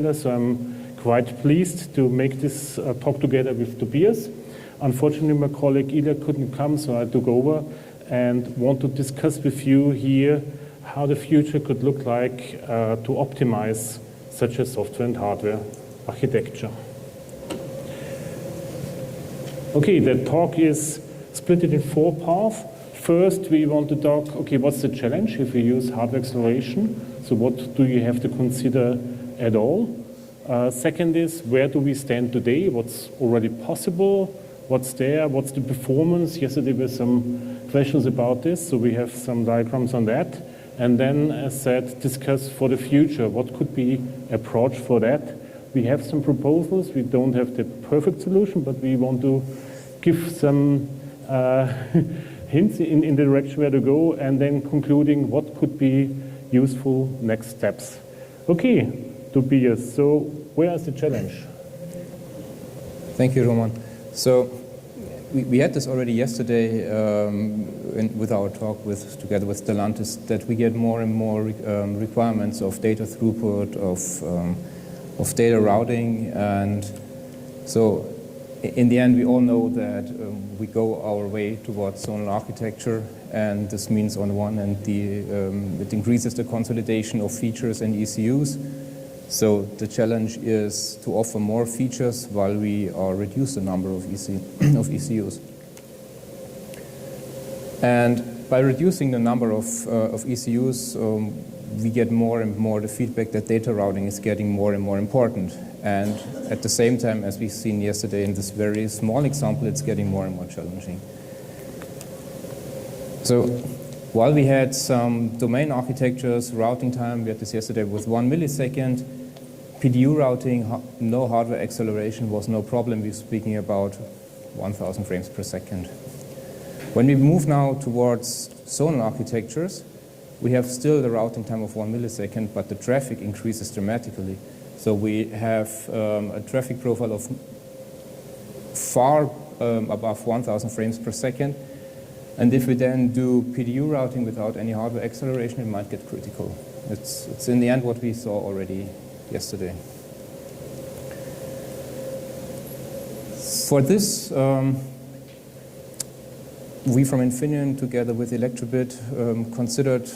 So I'm quite pleased to make this talk together with Tobias. Unfortunately, my colleague Illia couldn't come, so I took over and want to discuss with you here how the future could look like to optimize such a software and hardware architecture. Okay, the talk is split in 4 parts. First, we want to talk, okay, what's the challenge if we use hardware acceleration? So what do you have to consider at all? Second is, where do we stand today? What's already possible? What's there? What's the performance? Yesterday there were some questions about this, so we have some diagrams on that. And then, as said, discuss for the future, what could be approach for that. We have some proposals. We don't have the perfect solution, but we want to give some hints in the direction where to go, and then concluding what could be useful next steps. Okay, Tobias, so where is the challenge? Thank you, Roman. So we had this already yesterday with our talk together with Stellantis, that we get more and more requirements of data throughput, of data routing, and so in the end we all know that we go our way towards zonal architecture, and this means on one end it increases the consolidation of features and ECUs. So the challenge is to offer more features while we reduce the number of ECUs. And by reducing the number of ECUs, we get more and more the feedback that data routing is getting more and more important. And at the same time, as we've seen yesterday in this very small example, it's getting more and more challenging. So while we had some domain architectures, routing time, we had this yesterday with 1 millisecond, PDU routing, no hardware acceleration was no problem. We're speaking about 1,000 frames per second. When we move now towards zonal architectures, we have still the routing time of 1 millisecond, but the traffic increases dramatically. So we have a traffic profile of far above 1,000 frames per second. And if we then do PDU routing without any hardware acceleration, it might get critical. It's in the end what we saw already yesterday. For this, we from Infineon, together with Elektrobit, considered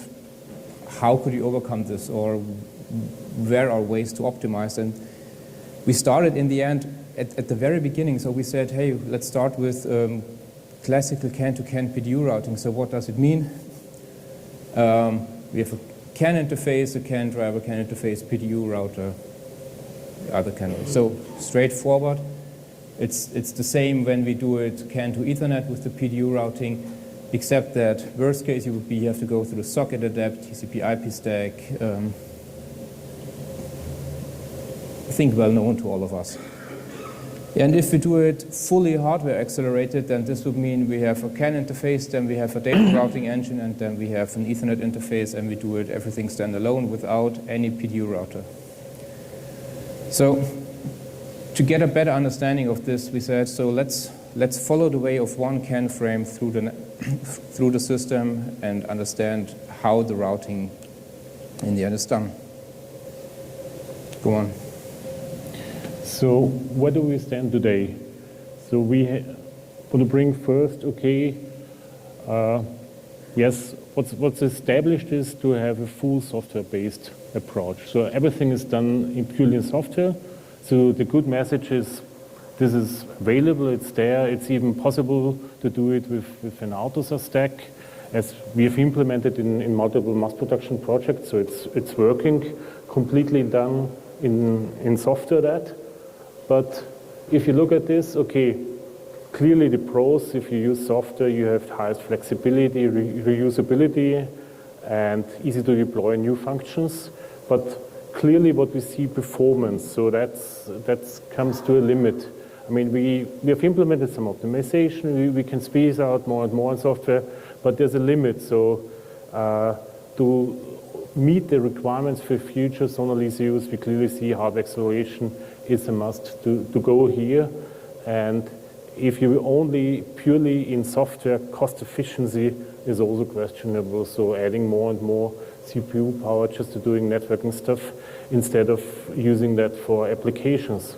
how could you overcome this, or where are ways to optimize. And we started in the end at the very beginning. So we said, hey, let's start with classical CAN-to-CAN PDU routing. So what does it mean? We have a CAN interface, a CAN driver, CAN interface, PDU router, other CAN. So straightforward. It's the same when we do it CAN to Ethernet with the PDU routing, except that worst case you have to go through the socket adapt, TCP/IP stack. I think well known to all of us. And if we do it fully hardware accelerated, then this would mean we have a CAN interface, then we have a data routing engine, and then we have an Ethernet interface, and we do it everything standalone without any PDU router. So to get a better understanding of this, we said, so let's follow the way of one CAN frame through the system and understand how the routing in the end is done. Go on. So where do we stand today? So we want to bring first, okay, yes, what's established is to have a full software-based approach. So everything is done purely in software. So the good message is this is available, it's there, it's even possible to do it with an AUTOSAR stack, as we have implemented in multiple mass production projects. So it's working, completely done in software that. But if you look at this, okay, clearly the pros, if you use software, you have highest flexibility, reusability, and easy to deploy new functions. But clearly what we see performance, so that comes to a limit. I mean, we have implemented some optimization, we can squeeze out more and more in software, but there's a limit. So to meet the requirements for future zonal ECUs, we clearly see hardware acceleration is a must to go here. And if you only purely in software, cost efficiency is also questionable. So adding more and more CPU power just to doing networking stuff instead of using that for applications.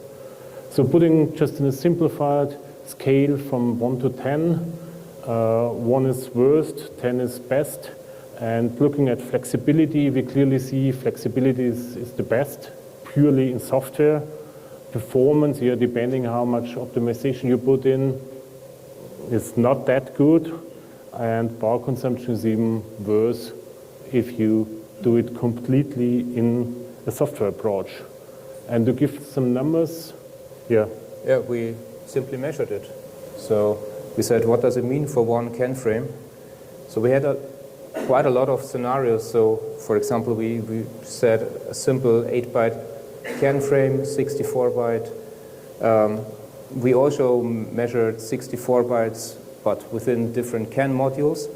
So putting just in a simplified scale from 1 to 10, 1 is worst, 10 is best, and looking at flexibility, we clearly see flexibility is the best, purely in software. Performance here, depending how much optimization you put in, is not that good, and power consumption is even worse if you do it completely in a software approach. And to give some numbers, yeah, we simply measured it. So we said, what does it mean for one CAN frame? So we had quite a lot of scenarios. So for example, we said a simple 8-byte CAN frame, 64-byte. We also measured 64 bytes, but within different CAN modules.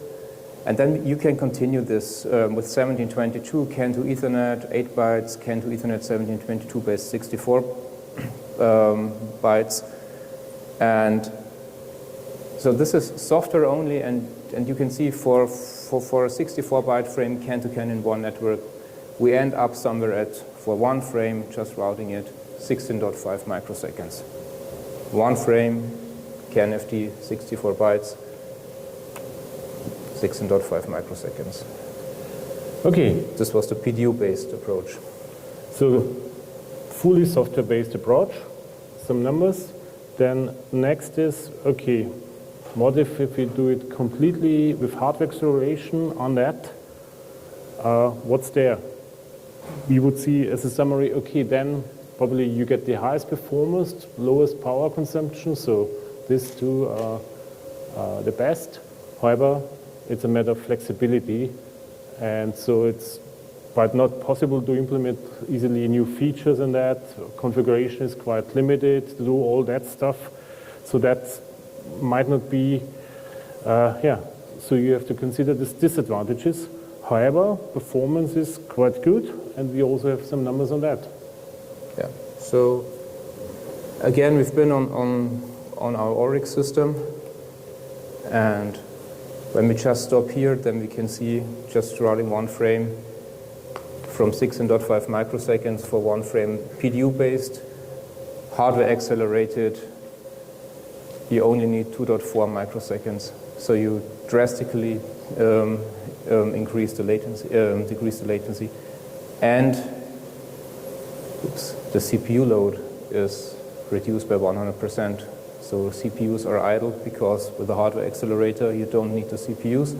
And then you can continue this with 1722 CAN to Ethernet, 8 bytes, CAN to Ethernet 1722 based 64 bytes. And so this is software only, and you can see for a 64-byte frame CAN to CAN in one network, we end up somewhere at, for one frame, just routing it, 16.5 microseconds. One frame, CAN FT, 64 bytes, 16.5 microseconds. Okay. This was the PDU-based approach. So fully software-based approach, some numbers. Then next is, okay, what if we do it completely with hardware acceleration on that? What's there? We would see as a summary, okay, then probably you get the highest performance, lowest power consumption, so these two are the best. However, it's a matter of flexibility, and so it's quite not possible to implement easily new features in that. Configuration is quite limited to do all that stuff, so that might not be, so you have to consider these disadvantages. However, performance is quite good, and we also have some numbers on that. Yeah, so again, we've been on our Oryx system, and when we just stop here, then we can see just routing one frame from 16.5 microseconds for one frame PDU-based, hardware accelerated. You only need 2.4 microseconds, so you drastically increase the latency, decrease the latency, and the CPU load is reduced by 100%. So CPUs are idle because with the hardware accelerator you don't need the CPUs,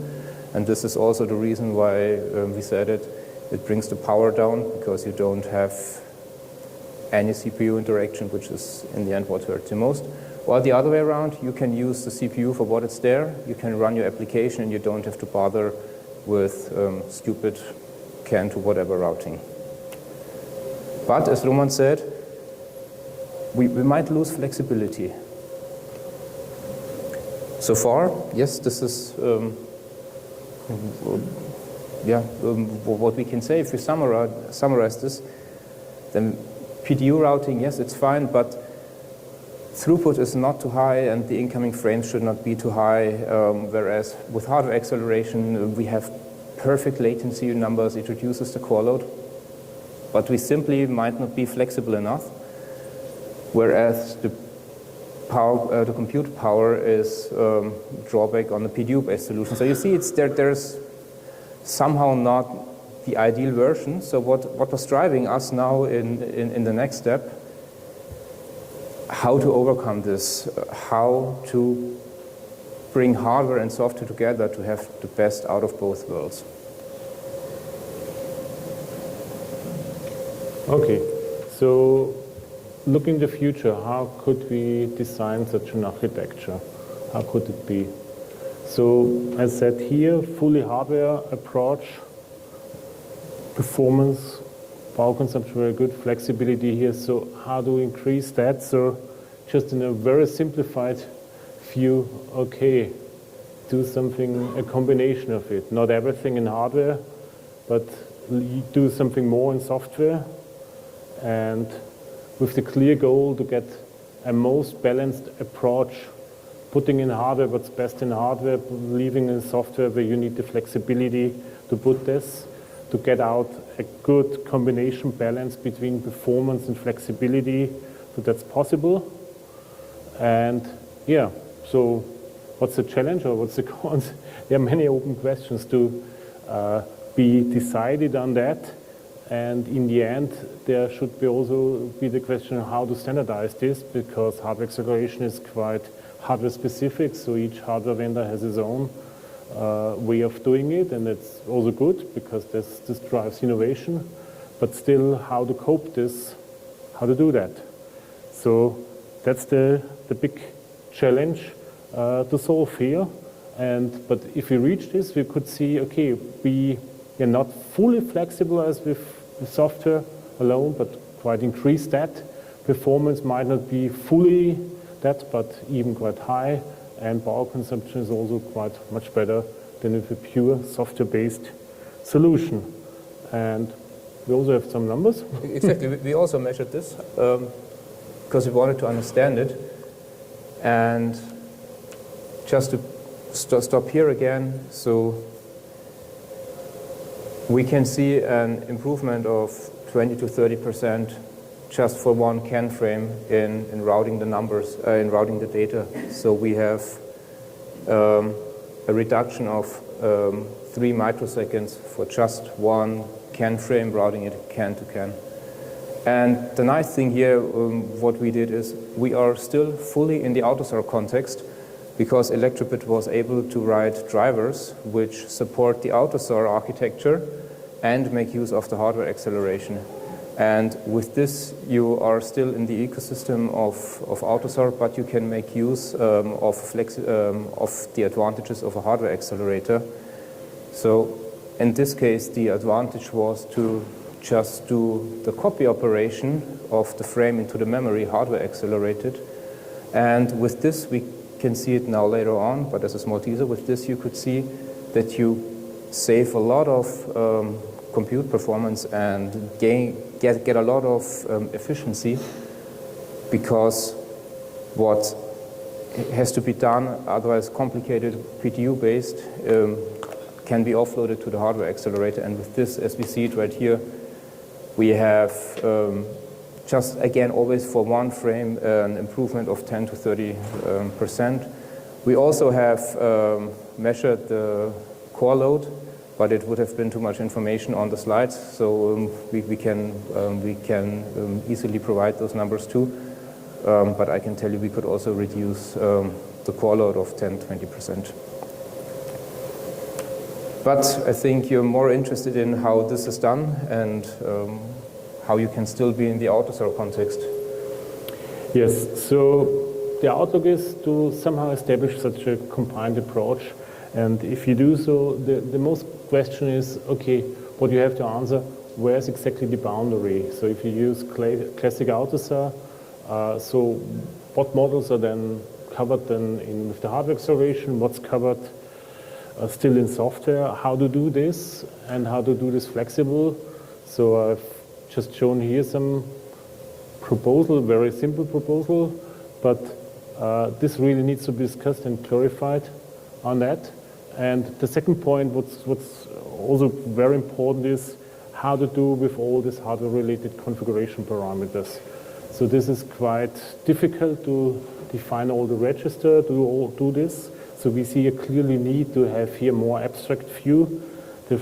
and this is also the reason why we said it brings the power down, because you don't have any CPU interaction, which is in the end what hurts you most. While the other way around, you can use the CPU for what it's there, you can run your application and you don't have to bother with stupid CAN to whatever routing. But as Roman said, we might lose flexibility. So far, yes, this is what we can say. If we summarize this, then PDU routing, yes, it's fine, but throughput is not too high and the incoming frames should not be too high, whereas with hardware acceleration, we have perfect latency numbers. It reduces the core load, but we simply might not be flexible enough, whereas the compute power is drawback on the PDU-based solution. So you see, there's somehow not the ideal version. So what was driving us now in the next step, how to overcome this, how to bring hardware and software together to have the best out of both worlds. Okay, so looking the future, how could we design such an architecture? How could it be? So as said here, fully hardware approach, performance, power consumption very good, flexibility here. So how do we increase that? So just in a very simplified view, okay, do something, a combination of it. Not everything in hardware, but do something more in software, and with the clear goal to get a most balanced approach, putting in hardware what's best in hardware, leaving in software where you need the flexibility to put this, to get out a good combination balance between performance and flexibility, so that's possible. And yeah, so what's the challenge or what's the cons? There are many open questions to be decided on that. And in the end, there should be also be the question of how to standardize this, because hardware acceleration is quite hardware specific, so each hardware vendor has his own way of doing it, and it's also good because this drives innovation, but still how to cope this, how to do that. So that's the big challenge to solve here. But if we reach this, we could see, okay, we are not fully flexible as with the software alone, but quite increase that. Performance might not be fully that, but even quite high, and power consumption is also quite much better than with a pure software-based solution. And we also have some numbers. Exactly, we also measured this because we wanted to understand it. And just to stop here again, so we can see an improvement of 20 to 30% just for one CAN frame in routing the numbers, in routing the data. So we have a reduction of 3 microseconds for just one CAN frame, routing it CAN to CAN. And the nice thing here, what we did is we are still fully in the AUTOSAR context, because Elektrobit was able to write drivers which support the AUTOSAR architecture and make use of the hardware acceleration. And with this, you are still in the ecosystem of AUTOSAR, but you can make use of the advantages of a hardware accelerator. So in this case, the advantage was to just do the copy operation of the frame into the memory, hardware accelerated. And with this, we can see it now later on, but as a small teaser, with this you could see that you save a lot of compute performance and get a lot of efficiency, because what has to be done, otherwise complicated PTU-based, can be offloaded to the hardware accelerator. And with this, as we see it right here, we have just again always for one frame an improvement of 10 to 30%. We also have measured the core load, but it would have been too much information on the slides, so we can easily provide those numbers too. But I can tell you we could also reduce the core load of 10–20%. But I think you're more interested in how this is done and how you can still be in the AUTOSAR context. Yes, so the outlook is to somehow establish such a combined approach. And if you do so, the most question is, okay, what you have to answer, where's exactly the boundary? So if you use classic AUTOSAR, so what models are then covered then with the hardware acceleration, what's covered still in software, how to do this, and how to do this flexible. So I've just shown here some proposal, very simple proposal, but this really needs to be discussed and clarified on that. And the second point, what's also very important, is how to do with all these hardware-related configuration parameters. So this is quite difficult to define all the register, to do this. So we see a clearly need to have here more abstract view. The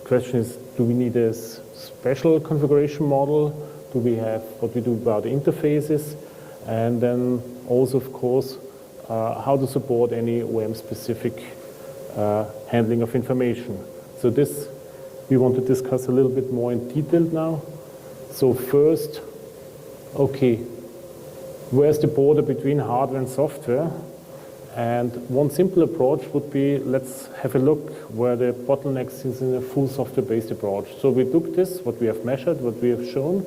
question is, do we need a special configuration model? Do we have what we do about interfaces? And then also, of course, how to support any OEM-specific handling of information. So this we want to discuss a little bit more in detail now. So first, okay, where's the border between hardware and software? And one simple approach would be, let's have a look where the bottlenecks is in a full software-based approach. So we took this, what we have measured, what we have shown,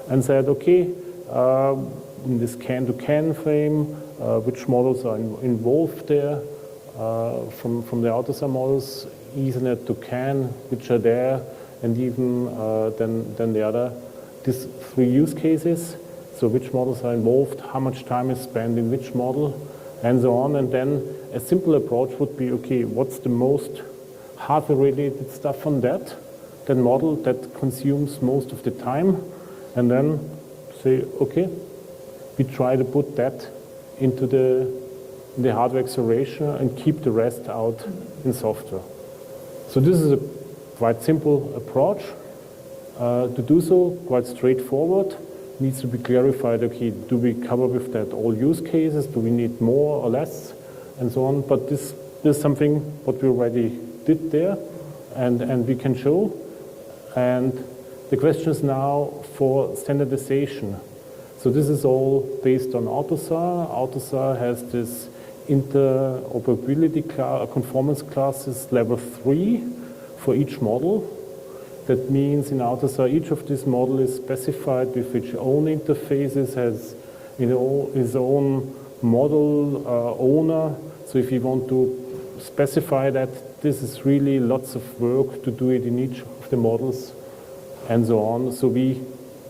and said, okay, in this CAN-to-CAN frame, which models are involved there, from the AUTOSAR models, Ethernet to CAN, which are there, and even then the other, these 3 use cases. So which models are involved, how much time is spent in which model, and so on. And then a simple approach would be, okay, what's the most hardware-related stuff on that? that model that consumes most of the time, and then say, okay, we try to put that into the hardware acceleration and keep the rest out in software. So this is a quite simple approach to do so, quite straightforward. Needs to be clarified, okay, do we cover with that all use cases? Do we need more or less? And so on. But this is something what we already did there and we can show. And the question is now for standardization. So this is all based on AUTOSAR. AUTOSAR has this interoperability conformance classes level 3 for each model. That means in AUTOSAR each of these models is specified with its own interfaces, has his own model owner. So if you want to specify that, this is really lots of work to do it in each of the models and so on. So we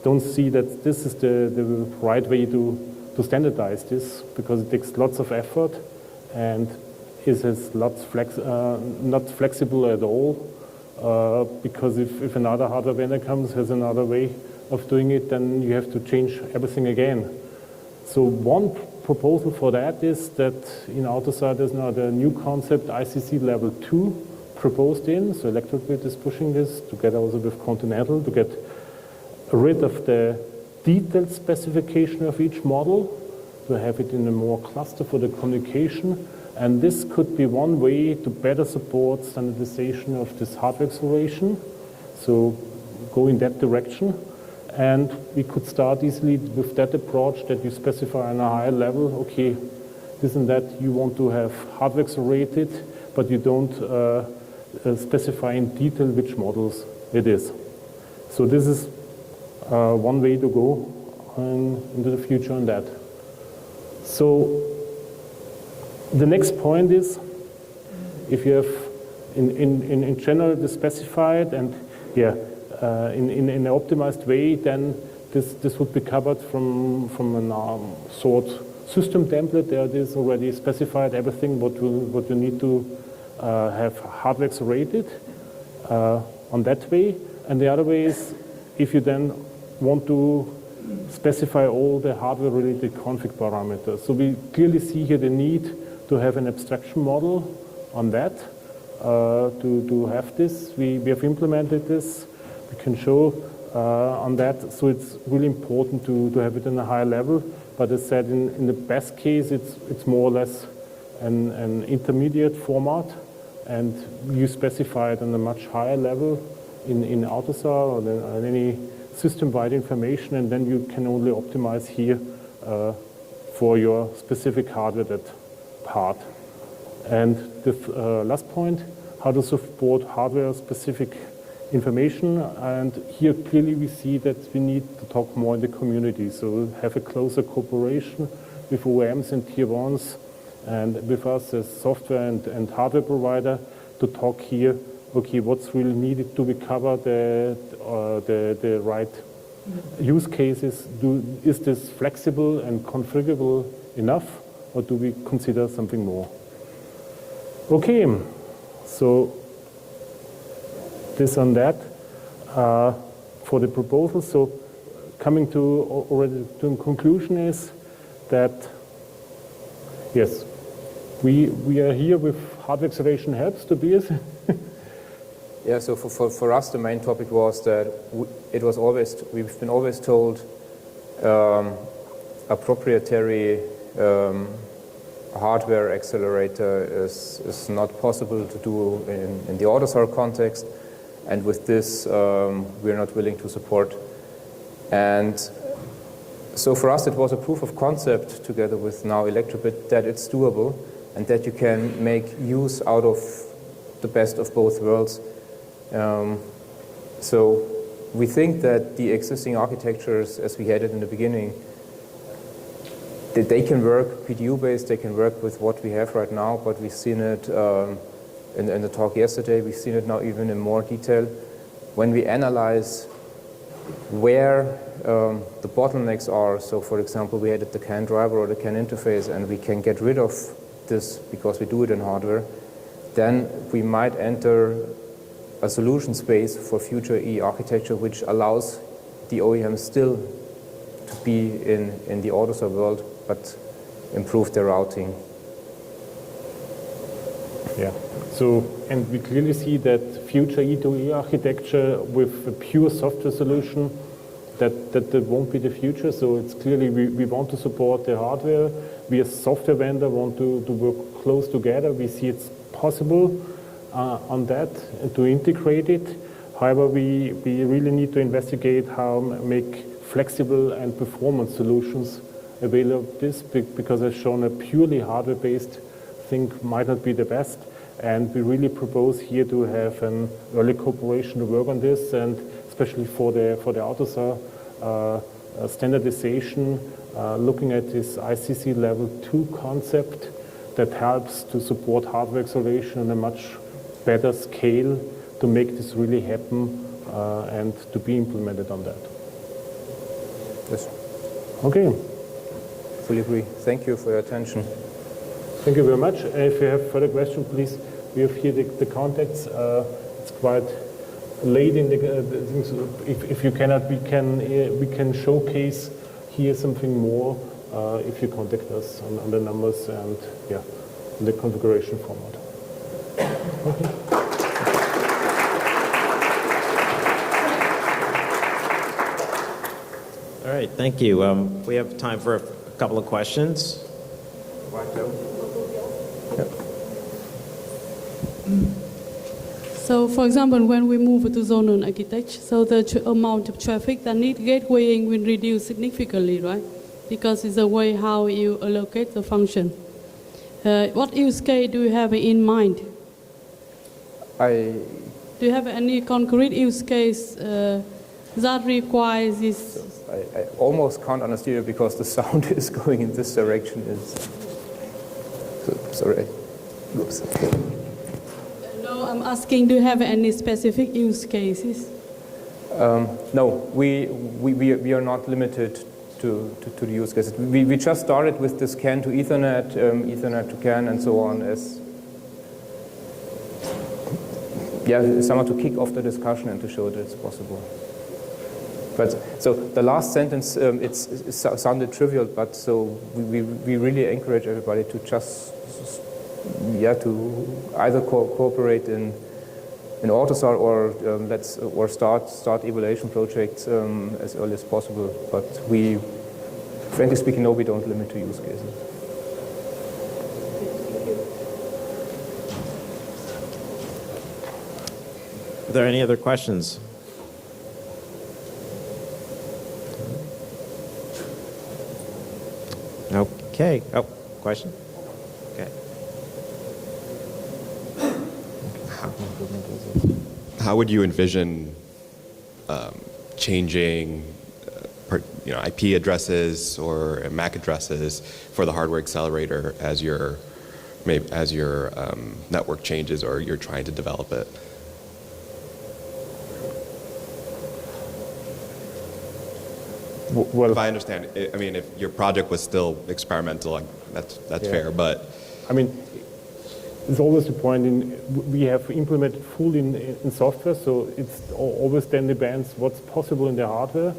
don't see that this is the right way to standardize this, because it takes lots of effort and is not flexible at all. Because if another hardware vendor comes, has another way of doing it, then you have to change everything again. So one proposal for that is that in AUTOSAR there's now the new concept ICC level 2 proposed in. So Elektrobit is pushing this together also with Continental to get rid of the detailed specification of each model, to have it in a more cluster for the communication. And this could be one way to better support standardization of this hardware acceleration. So go in that direction. And we could start easily with that approach that you specify on a higher level, okay, this and that you want to have hardware accelerated, but you don't specify in detail which models it is. So this is one way to go into the future on that. So the next point is, if you have in general the specified and in an optimized way, then this would be covered from a sort system template. There it is already specified everything what you need to have hardware accelerated on that way. And the other way is, if you then want to specify all the hardware related config parameters. So we clearly see here the need to have an abstraction model on that, to have this. We have implemented this. We can show on that. So it's really important to have it in a higher level. But as said, in the best case, it's more or less an intermediate format, and you specify it on a much higher level in AUTOSAR or in any system-wide information, and then you can only optimize here for your specific hardware that part. And the last point, how to support hardware-specific information. And here clearly we see that we need to talk more in the community. So have a closer cooperation with OEMs and tier ones and with us as software and hardware provider to talk here, okay, what's really needed to recover the right use cases. Is this flexible and configurable enough, or do we consider something more? Okay, so this on that for the proposal. So coming to already to a conclusion is that yes, we are here with hardware acceleration helps, Tobias. Yeah, so for us the main topic was that we've been always told a proprietary hardware accelerator is not possible to do in the AUTOSAR context, and with this we're not willing to support. And so for us it was a proof of concept together with now Elektrobit that it's doable and that you can make use out of the best of both worlds. So we think that the existing architectures as we had it in the beginning, that they can work PDU-based, they can work with what we have right now, but we've seen it in the talk yesterday, we've seen it now even in more detail. When we analyze where the bottlenecks are, so for example, we added the CAN driver or the CAN interface and we can get rid of this because we do it in hardware, then we might enter a solution space for future E architecture, which allows the OEM still to be in the AUTOSAR world, but improve their routing. Yeah. So, and we clearly see that future E2E architecture with a pure software solution, that won't be the future. So it's clearly we want to support the hardware. We as software vendor want to work close together. We see it's possible on that to integrate it. However, we really need to investigate how make flexible and performance solutions available this, because as shown, a purely hardware-based thing might not be the best. And we really propose here to have an early cooperation to work on this, and especially for the AUTOSAR standardization, looking at this ICC level 2 concept that helps to support hardware acceleration on a much better scale to make this really happen and to be implemented on that. Yes. Okay. Fully agree. Thank you for your attention. Thank you very much. If you have further questions, please, we have here the contacts. It's quite late in the things. If you cannot, we can showcase here something more if you contact us on the numbers and yeah, the configuration format. Okay. All right, thank you. We have time for a couple of questions. So, for example, when we move to zonal architecture, so the amount of traffic that need gatewaying will reduce significantly, right? Because it's the way how you allocate the function. What use case do you have in mind? Do you have any concrete use case that requires this? I almost can't understand it because the sound is going in this direction. Sorry. Oops. No, I'm asking, do you have any specific use cases? No, we are not limited to the use cases. We just started with this CAN to Ethernet, Ethernet to CAN, and so on as somehow to kick off the discussion and to show that it's possible. But so the last sentence, it sounded trivial, but so we really encourage everybody to just to either cooperate in AUTOSAR or start evaluation projects as early as possible. But we, frankly speaking, no, we don't limit to use cases. Are there any other questions? Okay. Oh, question? Okay. How would you envision changing IP addresses or MAC addresses for the hardware accelerator as your network changes or you're trying to develop it? Well, if I understand, I mean, if your project was still experimental, that's fair, but... I mean, there's always the point we have implemented full in software, so it's always then depends what's possible in the hardware,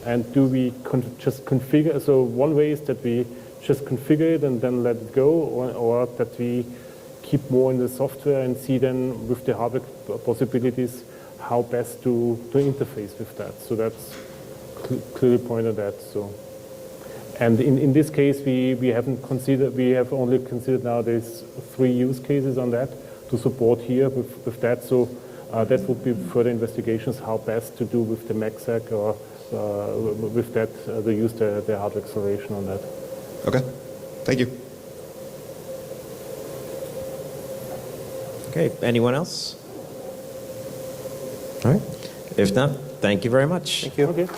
and do we just configure. So one way is that we just configure it and then let it go, or that we keep more in the software and see then with the hardware possibilities how best to interface with that. So that's clearly pointed at. So, and in this case, we haven't considered. We have only considered now there's 3 use cases on that to support here with that. So that would be further investigations how best to do with the MACsec or with that they use the hardware acceleration on that. Okay, thank you. Okay, anyone else? All right. If not, thank you very much. Thank you. Okay.